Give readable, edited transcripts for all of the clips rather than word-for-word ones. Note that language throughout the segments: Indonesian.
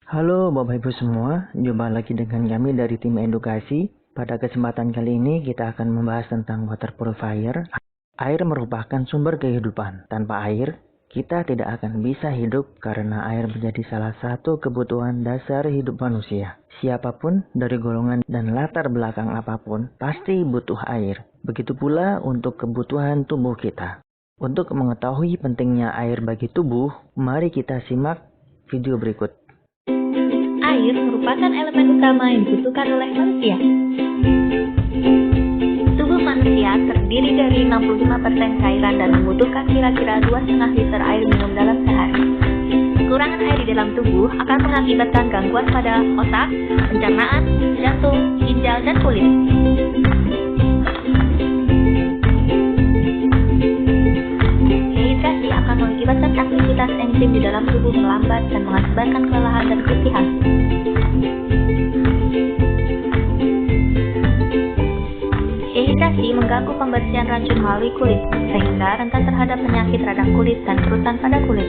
Halo Bapak Ibu semua, jumpa lagi dengan kami dari tim edukasi. Pada kesempatan kali ini kita akan membahas tentang water purifier. Air merupakan sumber kehidupan. Tanpa air, kita tidak akan bisa hidup karena air menjadi salah satu kebutuhan dasar hidup manusia. Siapapun dari golongan dan latar belakang apapun pasti butuh air. Begitu pula untuk kebutuhan tubuh kita. Untuk mengetahui pentingnya air bagi tubuh, mari kita simak video berikut. Air merupakan elemen utama yang dibutuhkan oleh manusia. Tubuh manusia terdiri dari 65% cairan dan membutuhkan kira-kira 2,5 liter air minum dalam sehari. Kekurangan air di dalam tubuh akan mengakibatkan gangguan pada otak, pencernaan, jantung, ginjal, dan kulit. Dehidrasi akan mengakibatkan aktivitas enzim di dalam tubuh melambat dan mengakibatkan kelelahan dan keletihan. Dehidrasi mengganggu pembersihan racun melalui kulit, sehingga rentan terhadap penyakit radang kulit dan kerutan pada kulit.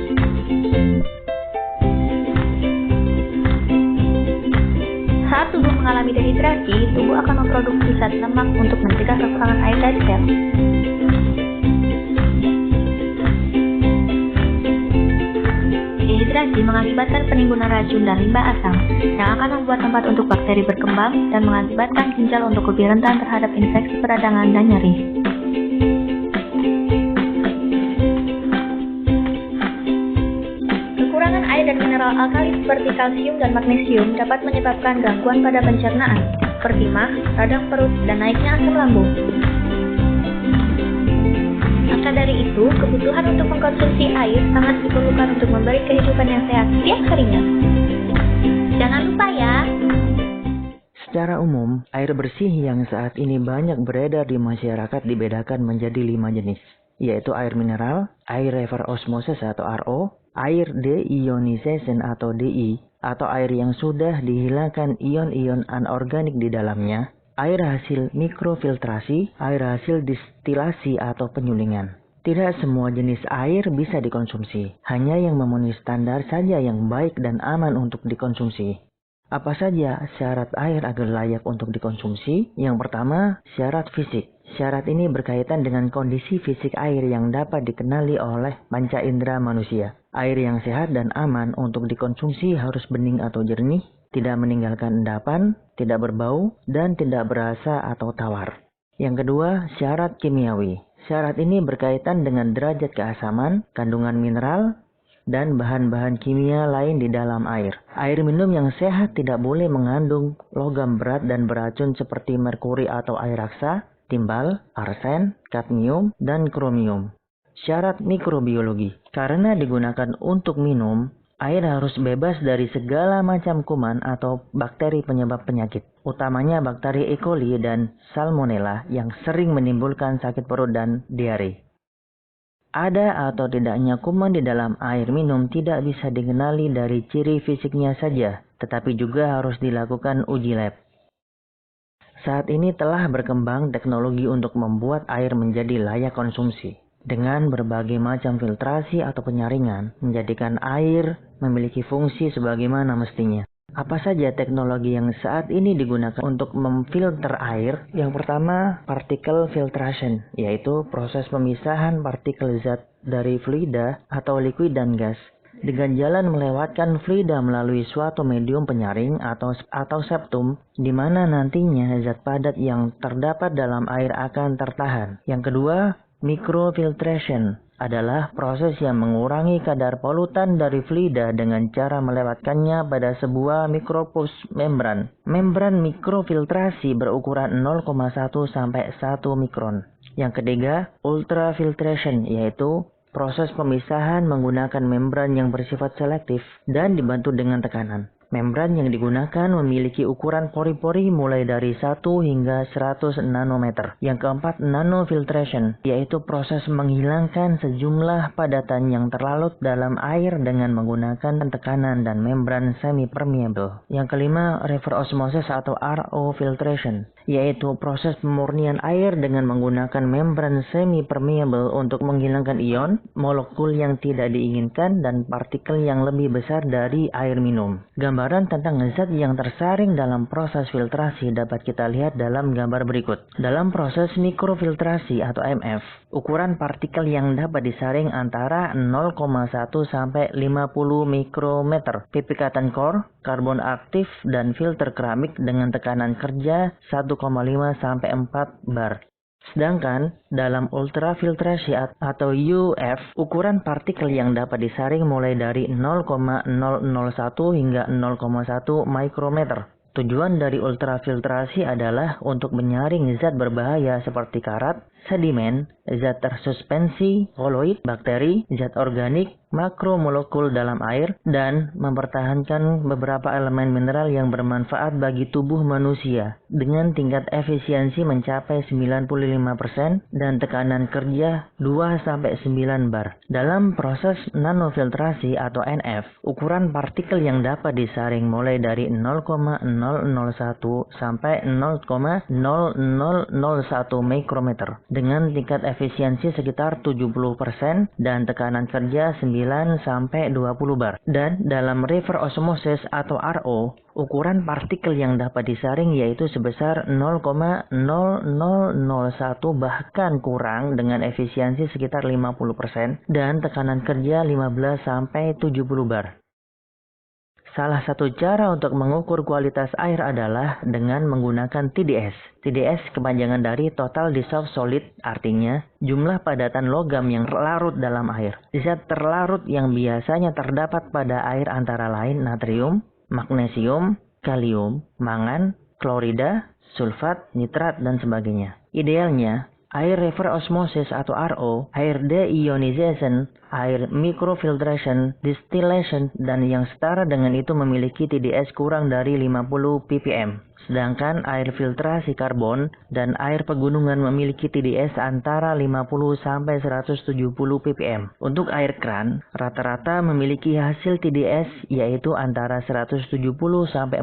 Saat tubuh mengalami dehidrasi, tubuh akan memproduksi zat lemak untuk mencegah kekurangan air dari sel. Dehidrasi mengakibatkan penimbunan racun dan limbah asam, yang akan membuat tempat untuk bakteri berkembang dan mengakibatkan ginjal untuk lebih rentan terhadap infeksi peradangan dan nyeri. Kekurangan air dan mineral alkali seperti kalsium dan magnesium dapat menyebabkan gangguan pada pencernaan, seperti mah, radang perut, dan naiknya asam lambung. Maka dari itu, kebutuhan untuk mengkonsumsi air sangat diperlukan untuk memberi kehidupan yang sehat setiap harinya. Jangan lupa ya. Secara umum, air bersih yang saat ini banyak beredar di masyarakat dibedakan menjadi 5 jenis, yaitu air mineral, air reverse osmosis atau RO, air deionization atau DI, atau air yang sudah dihilangkan ion-ion anorganik di dalamnya, air hasil mikrofiltrasi, air hasil distilasi atau penyulingan. Tidak semua jenis air bisa dikonsumsi, hanya yang memenuhi standar saja yang baik dan aman untuk dikonsumsi. Apa saja syarat air agar layak untuk dikonsumsi? Yang pertama, syarat fisik. Syarat ini berkaitan dengan kondisi fisik air yang dapat dikenali oleh panca indera manusia. Air yang sehat dan aman untuk dikonsumsi harus bening atau jernih, tidak meninggalkan endapan, tidak berbau, dan tidak berasa atau tawar. Yang kedua, syarat kimiawi. Syarat ini berkaitan dengan derajat keasaman, kandungan mineral, dan bahan-bahan kimia lain di dalam air. Air minum yang sehat tidak boleh mengandung logam berat dan beracun seperti merkuri atau air raksa, timbal, arsen, kadmium, dan kromium. Syarat mikrobiologi. Karena digunakan untuk minum, air harus bebas dari segala macam kuman atau bakteri penyebab penyakit, utamanya bakteri E. coli dan Salmonella yang sering menimbulkan sakit perut dan diare. Ada atau tidaknya kuman di dalam air minum tidak bisa dikenali dari ciri fisiknya saja, tetapi juga harus dilakukan uji lab. Saat ini telah berkembang teknologi untuk membuat air menjadi layak konsumsi. Dengan berbagai macam filtrasi atau penyaringan, menjadikan air memiliki fungsi sebagaimana mestinya. Apa saja teknologi yang saat ini digunakan untuk memfilter air? Yang pertama, particle filtration, yaitu proses pemisahan partikel zat dari fluida atau liquid dan gas dengan jalan melewatkan fluida melalui suatu medium penyaring atau septum, di mana nantinya zat padat yang terdapat dalam air akan tertahan. Yang kedua, microfiltration adalah proses yang mengurangi kadar polutan dari fluida dengan cara melewatkannya pada sebuah mikropus membran. Membran mikrofiltrasi berukuran 0,1 sampai 1 mikron. Yang ketiga, ultrafiltration, yaitu proses pemisahan menggunakan membran yang bersifat selektif dan dibantu dengan tekanan. Membran yang digunakan memiliki ukuran pori-pori mulai dari 1 hingga 100 nanometer. Yang keempat, nanofiltration, yaitu proses menghilangkan sejumlah padatan yang terlarut dalam air dengan menggunakan tekanan dan membran semi-permeable. Yang kelima, reverse osmosis atau RO filtration, yaitu proses pemurnian air dengan menggunakan membran semi-permeable untuk menghilangkan ion, molekul yang tidak diinginkan, dan partikel yang lebih besar dari air minum. Gambaran tentang zat yang tersaring dalam proses filtrasi dapat kita lihat dalam gambar berikut. Dalam proses mikrofiltrasi atau MF, ukuran partikel yang dapat disaring antara 0,1 sampai 50 mikrometer. Pipikatan core, karbon aktif, dan filter keramik dengan tekanan kerja 1,5 sampai 4 bar. Sedangkan dalam ultrafiltrasi atau UF, ukuran partikel yang dapat disaring mulai dari 0,001 hingga 0,1 mikrometer. Tujuan dari ultrafiltrasi adalah untuk menyaring zat berbahaya seperti karat, sedimen, zat tersuspensi, koloid, bakteri, zat organik, makromolekul dalam air, dan mempertahankan beberapa elemen mineral yang bermanfaat bagi tubuh manusia dengan tingkat efisiensi mencapai 95% dan tekanan kerja 2-9 bar. Dalam proses nanofiltrasi atau NF, ukuran partikel yang dapat disaring mulai dari 0,001 sampai 0,0001 mikrometer dengan tingkat efisiensi sekitar 70% dan tekanan kerja 9-20 bar. Dan dalam reverse osmosis atau RO, ukuran partikel yang dapat disaring yaitu sebesar 0,0001 bahkan kurang dengan efisiensi sekitar 50% dan tekanan kerja 15-70 bar. Salah satu cara untuk mengukur kualitas air adalah dengan menggunakan TDS. TDS kepanjangan dari Total Dissolved Solid, artinya jumlah padatan logam yang larut dalam air. Zat terlarut yang biasanya terdapat pada air antara lain natrium, magnesium, kalium, mangan, klorida, sulfat, nitrat, dan sebagainya. Idealnya, air reverse osmosis atau RO, air deionization, air microfiltration, distillation, dan yang setara dengan itu memiliki TDS kurang dari 50 ppm. Sedangkan air filtrasi karbon dan air pegunungan memiliki TDS antara 50-170 ppm. Untuk air kran, rata-rata memiliki hasil TDS yaitu antara 170-400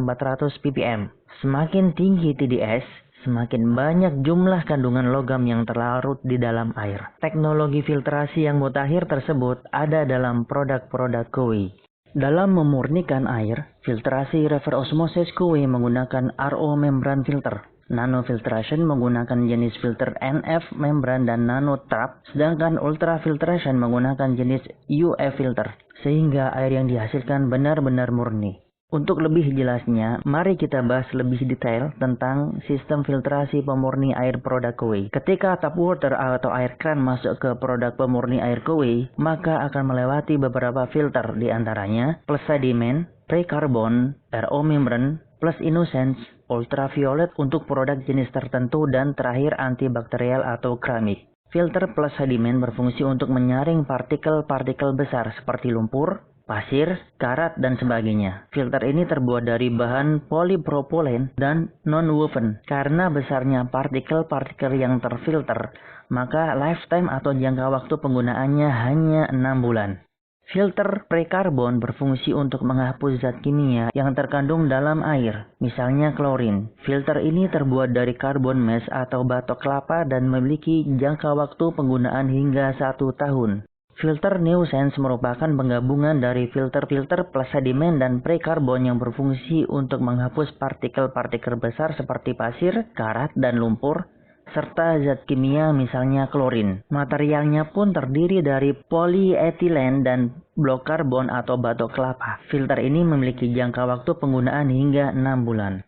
ppm. Semakin tinggi TDS, semakin banyak jumlah kandungan logam yang terlarut di dalam air. Teknologi filtrasi yang mutakhir tersebut ada dalam produk-produk KUI. Dalam memurnikan air, filtrasi reverse osmosis KUI menggunakan RO membran filter. Nanofiltration menggunakan jenis filter NF membran dan nanotrap, sedangkan ultrafiltration menggunakan jenis UF filter, sehingga air yang dihasilkan benar-benar murni. Untuk lebih jelasnya, mari kita bahas lebih detail tentang sistem filtrasi pemurni air produk KUI. Ketika tap water atau air kran masuk ke produk pemurni air KUI, maka akan melewati beberapa filter, diantaranya plus sedimen, prekarbon, RO membran, plus innocence, ultraviolet untuk produk jenis tertentu, dan terakhir antibakterial atau keramik. Filter plus sedimen berfungsi untuk menyaring partikel-partikel besar seperti lumpur, pasir, karat, dan sebagainya. Filter ini terbuat dari bahan polipropylen dan non-woven. Karena besarnya partikel-partikel yang terfilter, maka lifetime atau jangka waktu penggunaannya hanya 6 bulan. Filter prekarbon berfungsi untuk menghapus zat kimia yang terkandung dalam air, misalnya klorin. Filter ini terbuat dari karbon mesh atau batok kelapa dan memiliki jangka waktu penggunaan hingga 1 tahun. Filter nuisance merupakan penggabungan dari filter-filter plus sedimen dan prekarbon yang berfungsi untuk menghapus partikel-partikel besar seperti pasir, karat, dan lumpur, serta zat kimia misalnya klorin. Materialnya pun terdiri dari polietilen dan blok karbon atau batok kelapa. Filter ini memiliki jangka waktu penggunaan hingga 6 bulan.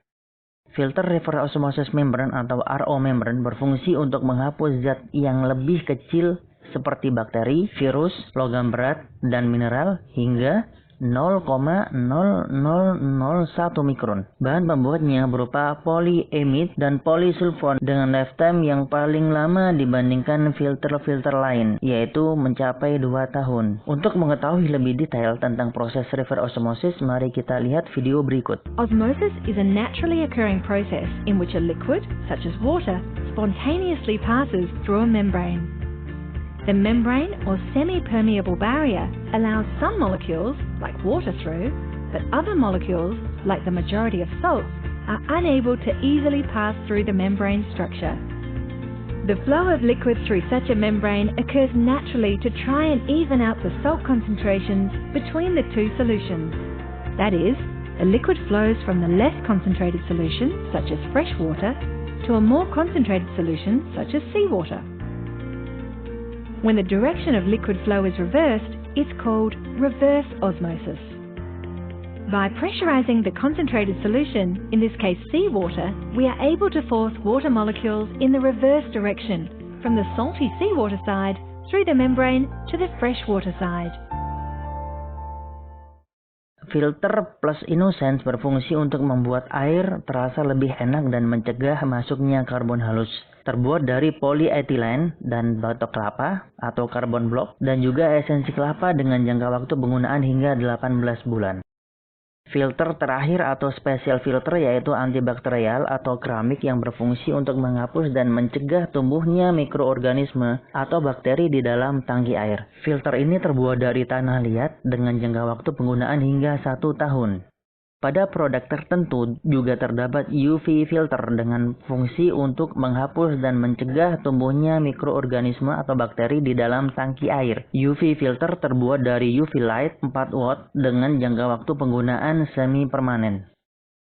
Filter reverse osmosis membran atau RO membran berfungsi untuk menghapus zat yang lebih kecil seperti bakteri, virus, logam berat, dan mineral hingga 0,0001 mikron. Bahan pembuatnya berupa polyamide dan polysulfon dengan lifetime yang paling lama dibandingkan filter-filter lain, yaitu mencapai 2 tahun. Untuk mengetahui lebih detail tentang proses reverse osmosis, mari kita lihat video berikut. Osmosis is a naturally occurring process in which a liquid, such as water, spontaneously passes through a membrane. The membrane or semi-permeable barrier allows some molecules, like water, through, but other molecules, like the majority of salts, are unable to easily pass through the membrane structure. The flow of liquid through such a membrane occurs naturally to try and even out the salt concentrations between the two solutions. That is, a liquid flows from the less concentrated solution, such as fresh water, to a more concentrated solution, such as seawater. When the direction of liquid flow is reversed, it's called reverse osmosis. By pressurizing the concentrated solution, in this case seawater, we are able to force water molecules in the reverse direction, from the salty seawater side through the membrane to the freshwater side. Filter plus Innocence berfungsi untuk membuat air terasa lebih enak dan mencegah masuknya karbon halus. Terbuat dari polyethylene dan batok kelapa atau carbon block dan juga esensi kelapa dengan jangka waktu penggunaan hingga 18 bulan. Filter terakhir atau special filter yaitu antibakterial atau keramik yang berfungsi untuk menghapus dan mencegah tumbuhnya mikroorganisme atau bakteri di dalam tangki air. Filter ini terbuat dari tanah liat dengan jangka waktu penggunaan hingga 1 tahun. Pada produk tertentu juga terdapat UV filter dengan fungsi untuk menghapus dan mencegah tumbuhnya mikroorganisme atau bakteri di dalam tangki air. UV filter terbuat dari UV light 4 watt dengan jangka waktu penggunaan semi permanen.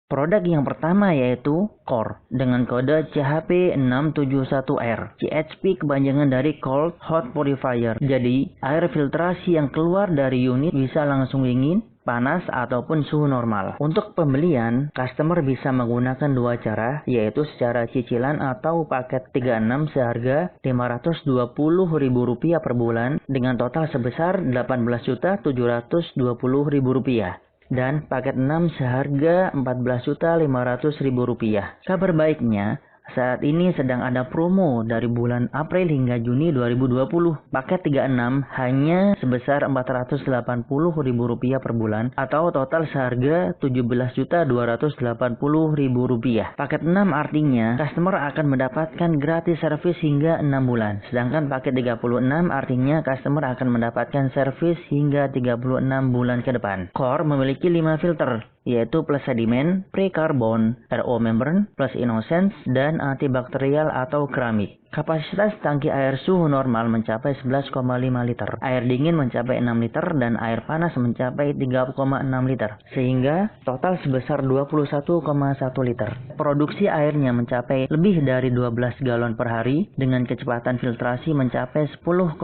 Produk yang pertama yaitu CORE dengan kode CHP671R. CHP kepanjangan dari Cold Hot Purifier. Jadi, air filtrasi yang keluar dari unit bisa langsung dingin, panas, ataupun suhu normal. Untuk pembelian, customer bisa menggunakan dua cara, yaitu secara cicilan atau paket 36 seharga Rp520.000 per bulan dengan total sebesar Rp18.720.000. Dan paket 6 seharga Rp14.500.000. Kabar baiknya, saat ini sedang ada promo dari bulan April hingga Juni 2020. Paket 36 hanya sebesar Rp480.000 per bulan atau total seharga Rp17.280.000. Paket 6 artinya customer akan mendapatkan gratis servis hingga 6 bulan. Sedangkan paket 36 artinya customer akan mendapatkan servis hingga 36 bulan ke depan. CORE memiliki 5 filter, yaitu plus sedimen, pre-carbon, RO membrane, plus Innocence, dan antibakterial atau keramik. Kapasitas tangki air suhu normal mencapai 11,5 liter, air dingin mencapai 6 liter, dan air panas mencapai 3,6 liter, sehingga total sebesar 21,1 liter. Produksi airnya mencapai lebih dari 12 galon per hari, dengan kecepatan filtrasi mencapai 10,3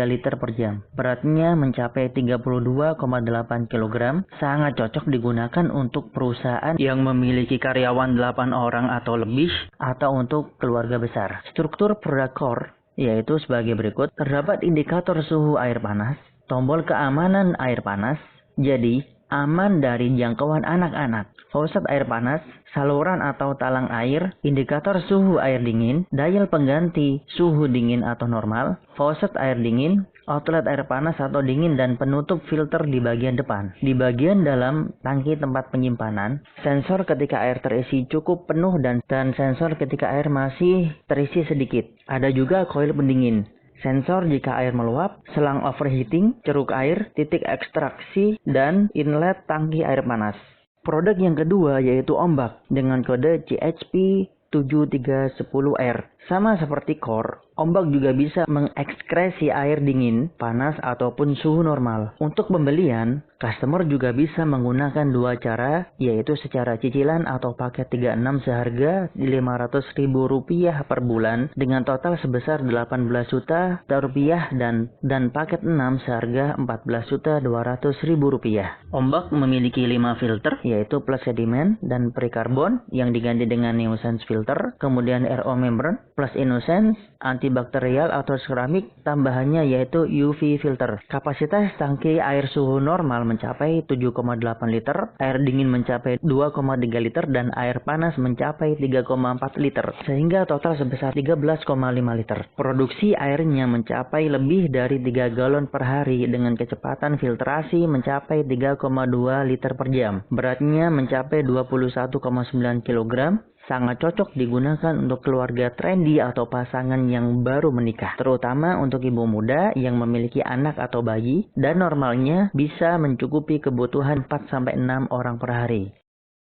liter per jam. Beratnya mencapai 32,8 kg, sangat cocok digunakan untuk perusahaan yang memiliki karyawan 8 orang atau lebih, atau untuk keluarga besar. Struktur produk CORE yaitu sebagai berikut. Terdapat indikator suhu air panas, tombol keamanan air panas, jadi aman dari jangkauan anak-anak, faucet air panas, saluran atau talang air, indikator suhu air dingin, dial pengganti suhu dingin atau normal, faucet air dingin, outlet air panas atau dingin, dan penutup filter di bagian depan. Di bagian dalam tangki tempat penyimpanan, sensor ketika air terisi cukup penuh dan sensor ketika air masih terisi sedikit. Ada juga koil pendingin, sensor jika air meluap, selang overheating, ceruk air, titik ekstraksi, dan inlet tangki air panas. Produk yang kedua yaitu ombak dengan kode CHP7310R. Sama seperti CORE, ombak juga bisa mengekskresi air dingin, panas, ataupun suhu normal. Untuk pembelian, customer juga bisa menggunakan dua cara, yaitu secara cicilan atau paket 36 seharga Rp500.000 per bulan dengan total sebesar Rp18 juta dan paket 6 seharga Rp14.200.000. Ombak memiliki 5 filter, yaitu plus sedimen dan pre-carbon yang diganti dengan Innocence filter, kemudian RO membrane, plus Innocence, antibakterial atau keramik, tambahannya yaitu UV filter. Kapasitas tangki air suhu normal mencapai 7,8 liter, air dingin mencapai 2,3 liter, dan air panas mencapai 3,4 liter, sehingga total sebesar 13,5 liter. Produksi airnya mencapai lebih dari 3 galon per hari dengan kecepatan filtrasi mencapai 3,2 liter per jam. Beratnya mencapai 21,9 kg. Sangat cocok digunakan untuk keluarga trendy atau pasangan yang baru menikah, terutama untuk ibu muda yang memiliki anak atau bayi, dan normalnya bisa mencukupi kebutuhan 4-6 orang per hari.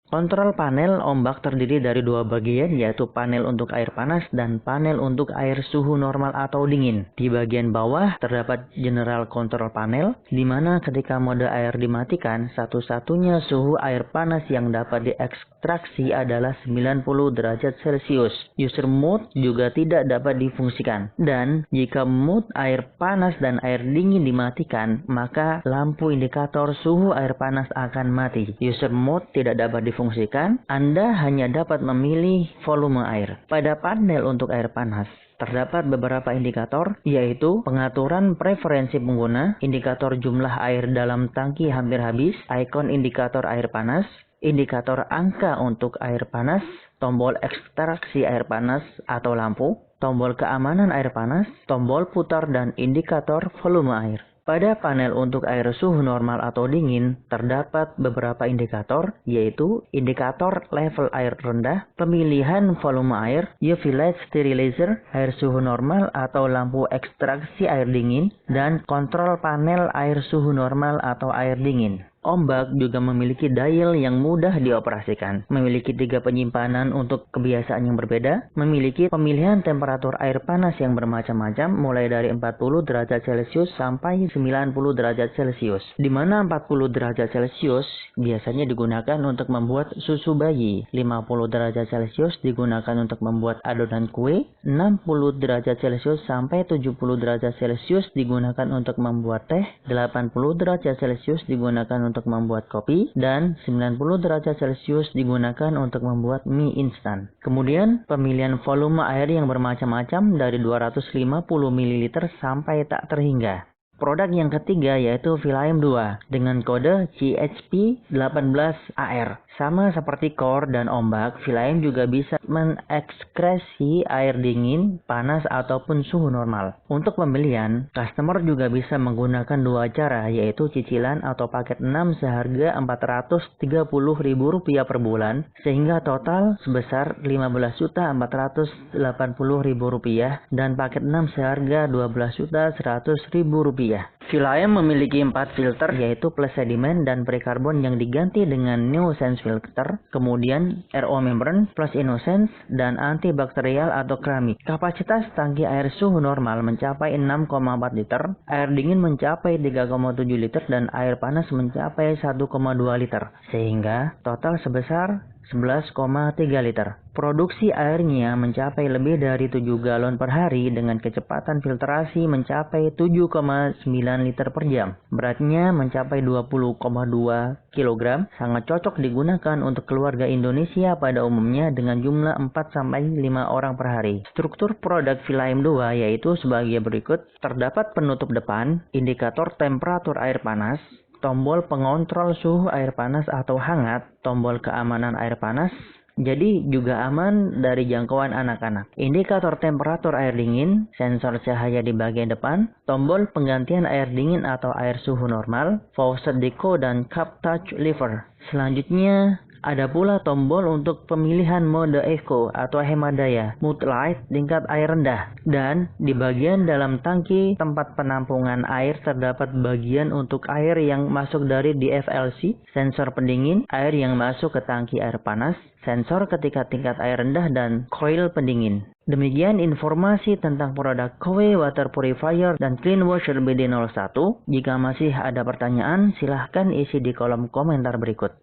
Kontrol panel ombak terdiri dari dua bagian, yaitu panel untuk air panas dan panel untuk air suhu normal atau dingin. Di bagian bawah terdapat General Control Panel, di mana ketika mode air dimatikan, satu-satunya suhu air panas yang dapat diekstraksi adalah 90 derajat Celcius. User mode juga tidak dapat difungsikan. Dan jika mode air panas dan air dingin dimatikan, maka lampu indikator suhu air panas akan mati. User mode tidak dapat difungsikan. Anda hanya dapat memilih volume air. Pada panel untuk air panas, terdapat beberapa indikator, yaitu pengaturan preferensi pengguna, indikator jumlah air dalam tangki hampir habis, ikon indikator air panas, indikator angka untuk air panas, tombol ekstraksi air panas atau lampu, tombol keamanan air panas, tombol putar, dan indikator volume air. Pada panel untuk air suhu normal atau dingin, terdapat beberapa indikator, yaitu indikator level air rendah, pemilihan volume air, UV light sterilizer, air suhu normal atau lampu ekstraksi air dingin, dan kontrol panel air suhu normal atau air dingin. Ombak juga memiliki dial yang mudah dioperasikan, memiliki 3 penyimpanan untuk kebiasaan yang berbeda, memiliki pemilihan temperatur air panas yang bermacam-macam mulai dari 40 derajat Celcius sampai 90 derajat Celcius, di mana 40 derajat Celcius biasanya digunakan untuk membuat susu bayi, 50 derajat Celcius digunakan untuk membuat adonan kue, 60 derajat Celcius sampai 70 derajat Celcius digunakan untuk membuat teh, 80 derajat Celcius digunakan untuk membuat kopi, dan 90 derajat Celcius digunakan untuk membuat mie instan. Kemudian, pemilihan volume air yang bermacam-macam dari 250 ml sampai tak terhingga. Produk yang ketiga yaitu Philaim 2 dengan kode CHP18AR. Sama seperti core dan ombak, Philaim juga bisa mengekskresi air dingin, panas, ataupun suhu normal. Untuk pembelian, customer juga bisa menggunakan dua cara, yaitu cicilan atau paket 6 seharga Rp430.000 per bulan, sehingga total sebesar Rp15.480.000 dan paket 6 seharga Rp12.100.000. Philaim memiliki 4 filter, yaitu plus sediment dan prekarbon yang diganti dengan new sense filter, kemudian RO membrane, plus innocence, dan antibakterial atau keramik. Kapasitas tangki air suhu normal mencapai 6,4 liter, air dingin mencapai 3,7 liter, dan air panas mencapai 1,2 liter, sehingga total sebesar 11,3 liter. Produksi airnya mencapai lebih dari 7 galon per hari dengan kecepatan filtrasi mencapai 7,9 liter per jam. Beratnya mencapai 20,2 kg, sangat cocok digunakan untuk keluarga Indonesia pada umumnya dengan jumlah 4-5 orang per hari. Struktur produk Philaim 2 yaitu sebagai berikut. Terdapat penutup depan, indikator temperatur air panas, tombol pengontrol suhu air panas atau hangat, tombol keamanan air panas, jadi juga aman dari jangkauan anak-anak. Indikator temperatur air dingin, sensor cahaya di bagian depan, tombol penggantian air dingin atau air suhu normal, faucet deco, dan cup touch lever. Selanjutnya, ada pula tombol untuk pemilihan mode eco atau hemat daya, mood light, tingkat air rendah. Dan di bagian dalam tangki tempat penampungan air terdapat bagian untuk air yang masuk dari DFLC, sensor pendingin, air yang masuk ke tangki air panas, sensor ketika tingkat air rendah, dan coil pendingin. Demikian informasi tentang produk KW Water Purifier dan Clean Washer BD01. Jika masih ada pertanyaan, silahkan isi di kolom komentar berikut.